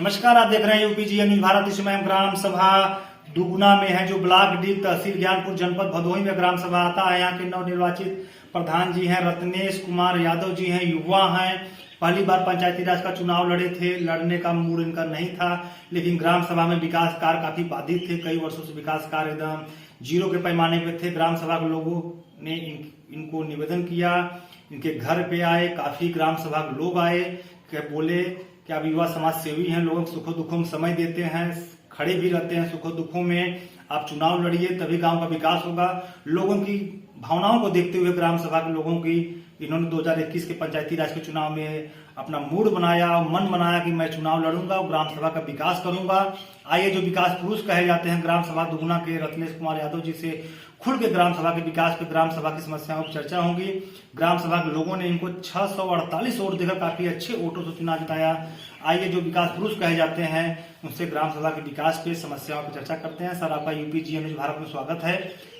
नमस्कार, आप देख रहे हैं यूपीजीएन न्यूज भारत। इस समय हम ग्राम सभा दुगुना में है, जो ब्लॉक डी तहसील ज्ञानपुर जनपद भदोही में ग्राम सभा आता है। यहाँ के नवनिर्वाचित प्रधान जी हैं रत्नेश कुमार यादव जी हैं, युवा हैं, पहली बार पंचायती राज का चुनाव लड़े थे। लड़ने का मूड इनका नहीं था, लेकिन ग्राम सभा में विकास कार्य काफी बाधित थे। कई वर्षों से विकास कार्य एकदम जीरो के पैमाने पे थे। ग्राम सभा के लोगों ने इनको निवेदन किया, इनके घर पे आए, काफी ग्राम सभा के लोग आए, बोले कि आप युवा समाज सेवी हैं, लोगों को सुखों दुखों में समय देते हैं, खड़े भी रहते हैं सुखों दुखों में। आप चुनाव लड़िए, तभी गांव का विकास होगा। लोगों की भावनाओं को देखते हुए ग्राम सभा के लोगों की इन्होंने 2021 के पंचायती राज के चुनाव में अपना मूड बनाया, मन बनाया कि मैं चुनाव लड़ूंगा और ग्राम सभा का विकास करूंगा। आइए, जो विकास पुरुष कहे जाते हैं ग्राम सभा दुगुना के रत्नेश कुमार यादव जी से खुल के ग्राम सभा के विकास पे, ग्राम सभा की समस्याओं पर चर्चा होगी। ग्राम सभा के लोगों ने इनको 648 वोट देकर काफी अच्छे वोटों से चुनाव जिताया। आइए, जो विकास पुरुष कहे जाते हैं उनसे ग्राम सभा के विकास पे, समस्याओं पर चर्चा करते हैं। सर, आपका यूपीजीएन न्यूज भारत में स्वागत है।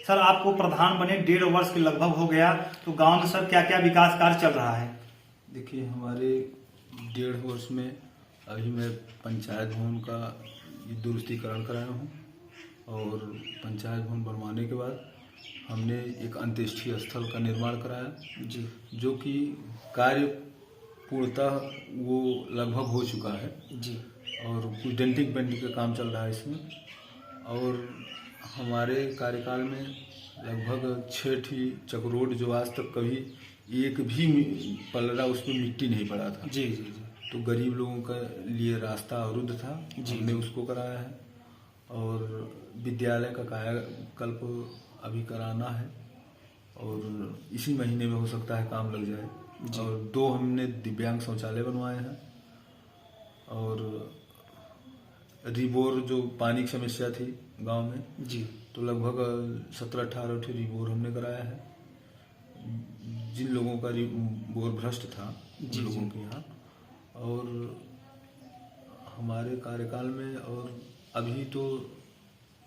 सर, आपको प्रधान बने 1.5 वर्ष के लगभग हो गया, तो गांव में सर क्या क्या विकास कार्य चल रहा है? देखिए, हमारे 1.5 वर्ष में अभी मैं पंचायत भवन का दुरुस्तीकरण कराया हूँ, और पंचायत भवन बनवाने के बाद हमने एक अंत्येष्टि स्थल का निर्माण कराया जी, जो कि कार्य पूर्णतः वो लगभग हो चुका है जी, और कुछ डेंटिंग पेंटिंग का काम चल रहा है इसमें। और हमारे कार्यकाल में लगभग 6 चकरोड, जो आज तक कभी एक भी पलड़ा उसमें मिट्टी नहीं पड़ा था जी जी जी, तो गरीब लोगों के लिए रास्ता अवरुद्ध था जी, हमने उसको कराया है। और विद्यालय का कायाकल्प अभी कराना है, और इसी महीने में हो सकता है काम लग जाए। और 2 हमने दिव्यांग शौचालय बनवाए हैं, और रिबोर, जो पानी की समस्या थी गांव में जी, तो लगभग 17-18 रिबोर हमने कराया है। जिन लोगों का रिबोर भ्रष्ट था उन लोगों के यहाँ। और हमारे कार्यकाल में और अभी तो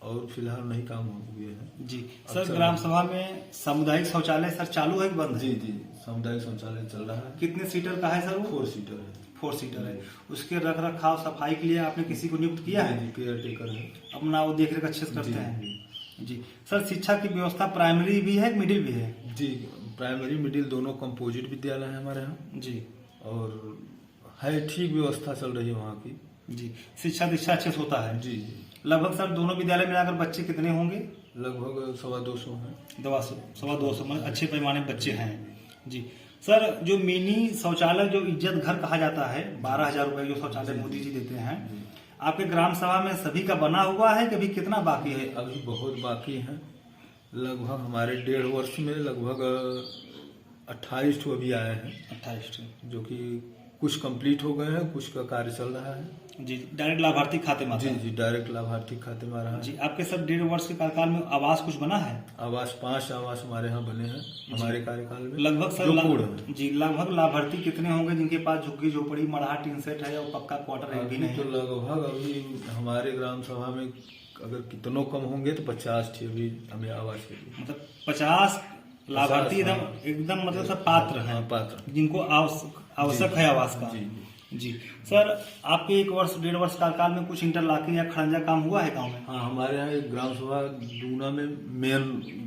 और फिलहाल नहीं काम हुए हैं जी। सर, ग्राम सभा में सामुदायिक शौचालय सर चालू है कि बंद है? जी जी, सामुदायिक शौचालय चल रहा है। कितने सीटर का है सर वो? 4 सीटर है। 4 सीटर है। उसके रख रखाव सफाई के लिए आपने किसी को नियुक्त किया है? केयर टेकर है, अपना वो देख रेख अच्छे से करते हैं जी। सर, शिक्षा की व्यवस्था प्राइमरी भी है, मिडिल भी है? जी, प्राइमरी मिडिल दोनों कंपोजिट विद्यालय है हमारे यहाँ जी, और है ठीक व्यवस्था चल रही है वहाँ की जी। शिक्षा दीक्षा अच्छे से होता है जी जी। लगभग सर दोनों विद्यालय मिलाकर बच्चे कितने होंगे? लगभग 250 हैं। 250 में अच्छे पैमाने बच्चे हैं जी। सर, जो मिनी शौचालय, जो इज्जत घर कहा जाता है, 12,000 रुपए जो शौचालय मोदी जी देते हैं, आपके ग्राम सभा में सभी का बना हुआ है कि अभी कितना बाकी है? अभी बहुत बाकी है। लगभग हमारे 1.5 वर्ष में लगभग 28 अभी आए हैं। 28, जो कि कुछ कंप्लीट हो गए हैं, कुछ का कार्य चल रहा है जी। डायरेक्ट लाभार्थी खाते में? जी जी, डायरेक्ट लाभार्थी खाते में आ रहा है जी। आपके सर 1.5 वर्ष के कार्यकाल में आवास कुछ बना है? आवास 5 आवास हमारे यहाँ बने हैं हमारे कार्यकाल में। लगभग सर जी, लगभग लाभार्थी कितने होंगे जिनके पास झुग्गी झोपड़ी, मढ़ा, टीन सेट है और पक्का क्वार्टर है? भी नहीं तो लगभग अभी हमारे ग्राम सभा में अगर कितनों कम होंगे तो 50 थे अभी हमें आवास के लिए। मतलब 50 लाभार्थी एकदम मतलब सब पात्र हैं, पात्र जिनको आवश्यक है आवास का जी जी। सर, आपके 1.5 वर्ष कार्यकाल में कुछ इंटरलॉकिंग या खड़ंजा काम हुआ है गांव में? हाँ, हमारे यहाँ एक ग्राम सभा दूना में मेन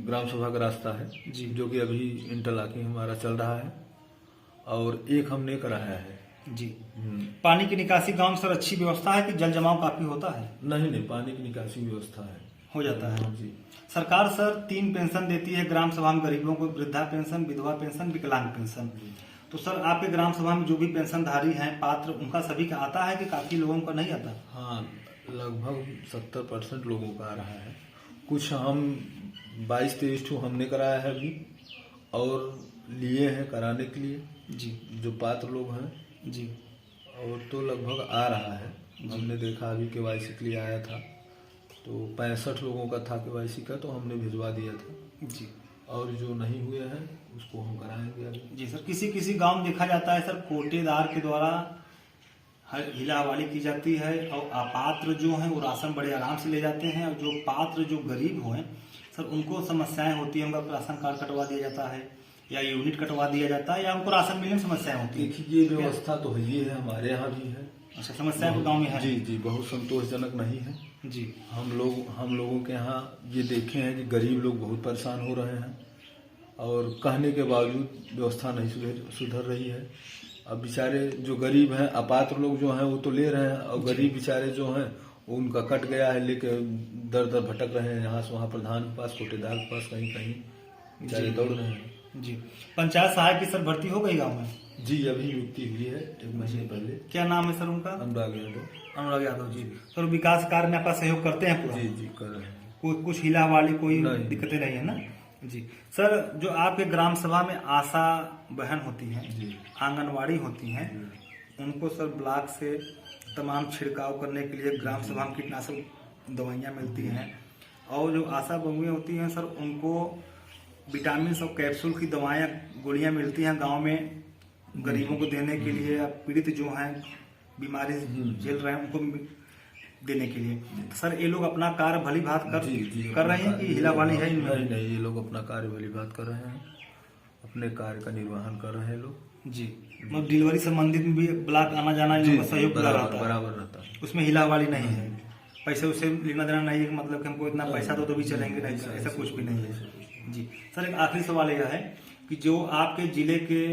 ग्राम सभा का रास्ता है जी, जो कि अभी इंटरलॉकिंग हमारा चल रहा है, और एक हमने कराया है जी। पानी की निकासी गांव में सर अच्छी व्यवस्था है कि जल जमाव काफी होता है? नहीं, पानी की निकासी व्यवस्था है, हो जाता है जी। सरकार सर 3 पेंशन देती है ग्राम सभा में गरीबों को, वृद्धा पेंशन, विधवा पेंशन, विकलांग पेंशन। तो सर, आपके ग्राम सभा में जो भी पेंशनधारी हैं पात्र, उनका सभी का आता है कि काफी लोगों का नहीं आता? हाँ, लगभग 70% लोगों का आ रहा है। कुछ हम 22-23 हमने कराया है अभी, और लिए हैं कराने के लिए जी, जो पात्र लोग हैं जी। और तो लगभग आ रहा है, हमने देखा अभी केवाईसी के लिए आया था, तो 65 लोगों का था केवाईसी का, तो हमने भिजवा दिया था जी। और जो नहीं हुए हैं उसको हम कराएंगे अभी जी। सर, किसी गांव में देखा जाता है सर कोटेदार के द्वारा हिला हवाली की जाती है, और अपात्र जो हैं वो राशन बड़े आराम से ले जाते हैं, और जो पात्र, जो गरीब हो सर, उनको समस्याएं होती है। उनका राशन कार्ड कटवा दिया जाता है, या यूनिट कटवा दिया जाता है, या उनको राशन मिलने में समस्याएं होती है। देखिए, ये व्यवस्था तो है, हमारे यहाँ भी है अच्छा, समस्या आपके गांव में है? जी जी, बहुत संतोषजनक नहीं है। जी हम लोगों के यहाँ ये देखे हैं कि गरीब लोग बहुत परेशान हो रहे हैं और कहने के बावजूद व्यवस्था नहीं सुधर रही है। अब बेचारे जो गरीब हैं, अपात्र लोग जो हैं वो तो ले रहे हैं, और गरीब बेचारे जो हैं वो उनका कट गया है, लेके दर दर भटक रहे हैं, यहाँ से वहाँ प्रधान के पास, कोटेदार के पास, कहीं कहीं बेचारे दौड़ रहे हैं। जी, पंचायत सहायक की सर भर्ती हो गई गांव में? जी, अभी नियुक्ति हुई है 1 महीने पहले। क्या नाम है सर उनका? अनुराग यादव। अनुराग यादव जी। सर विकास कार्य में आपका सहयोग करते हैं पूरा? जी जी, कर रहे हैं। कोई कुछ हिला वाली कोई नहीं। दिक्कतें नहीं है ना? जी सर, जो आपके ग्राम सभा में आशा बहन होती हैं, जी। आंगनवाड़ी होती हैं, उनको सर ब्लॉक से तमाम छिड़काव करने के लिए ग्राम सभा में कीटनाशक दवाइयाँ मिलती हैं, और जो आशा बहुएं होती हैं सर उनको विटामिन और कैप्सूल की दवाएं गोलियां मिलती हैं गांव में गरीबों को देने के लिए, या पीड़ित जो हैं बीमारी झेल रहे हैं उनको देने के लिए। सर ये लोग अपना कार्य भली भांत कर रहे हैं कि हिलावाली है इनमें? नहीं, ये लोग अपना कार्य भली भांत कर रहे हैं, अपने कार्य का निर्वहन कर रहे हैं लोग। जी, मतलब डिलीवरी संबंधित में भी ब्लॉक आना जाना इन लोगों का सहयोग पूरा रहता है? बराबर रहता है, उसमें हिलावाली नहीं है, पैसे उससे लेना देना नहीं है, मतलब कि हमको इतना पैसा दो तो भी चलेंगे नहीं, ऐसा कुछ भी नहीं है। जी सर, एक आखिरी सवाल यह है कि जो आपके जिले के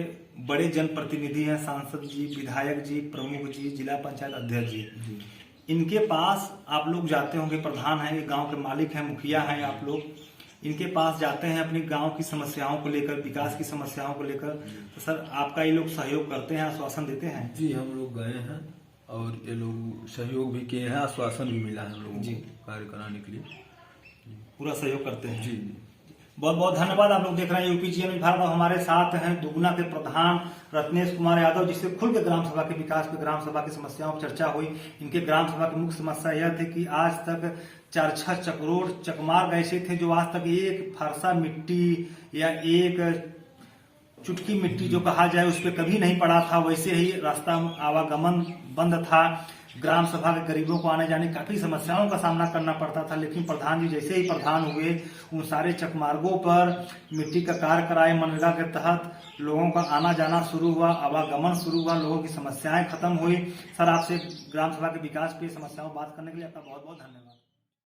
बड़े जनप्रतिनिधि हैं, सांसद जी, विधायक जी, प्रमुख जी, जिला पंचायत अध्यक्ष जी, इनके पास आप लोग जाते होंगे, प्रधान है, गांव के मालिक हैं, मुखिया हैं, आप लोग इनके पास जाते हैं अपने गांव की समस्याओं को लेकर, विकास की समस्याओं को लेकर, तो सर आपका ये लोग सहयोग करते हैं, आश्वासन देते हैं? जी, हम लोग गए हैं और ये लोग सहयोग भी किए हैं, आश्वासन भी मिला है हम लोगों जी को कार्य कराने के लिए। पूरा सहयोग करते हैं? जी, बहुत बहुत धन्यवाद। आप लोग देख रहे हैं यूपीजीएन विभाग, हमारे साथ हैं दुगना के प्रधान रत्नेश कुमार यादव, जिससे खुल के ग्राम सभा के विकास पे, ग्राम सभा की समस्याओं पर चर्चा हुई। इनके ग्राम सभा की मुख्य समस्या यह थी कि आज तक 4-6 चकरोड़ चकमार्ग ऐसे थे जो आज तक एक फरसा मिट्टी या एक चुटकी मिट्टी जो कहा जाए उस पर कभी नहीं पड़ा था। वैसे ही रास्ता आवागमन बंद था, ग्राम सभा के गरीबों को आने जाने काफी समस्याओं का सामना करना पड़ता था। लेकिन प्रधान जी जैसे ही प्रधान हुए, उन सारे चकमार्गों पर मिट्टी का कार्य कराए, मनरेगा के तहत लोगों का आना जाना शुरू हुआ, आवागमन शुरू हुआ, लोगों की समस्याएं खत्म हुई। सर, आपसे ग्राम सभा के विकास पे समस्याओं बात करने के लिए आपका बहुत बहुत धन्यवाद।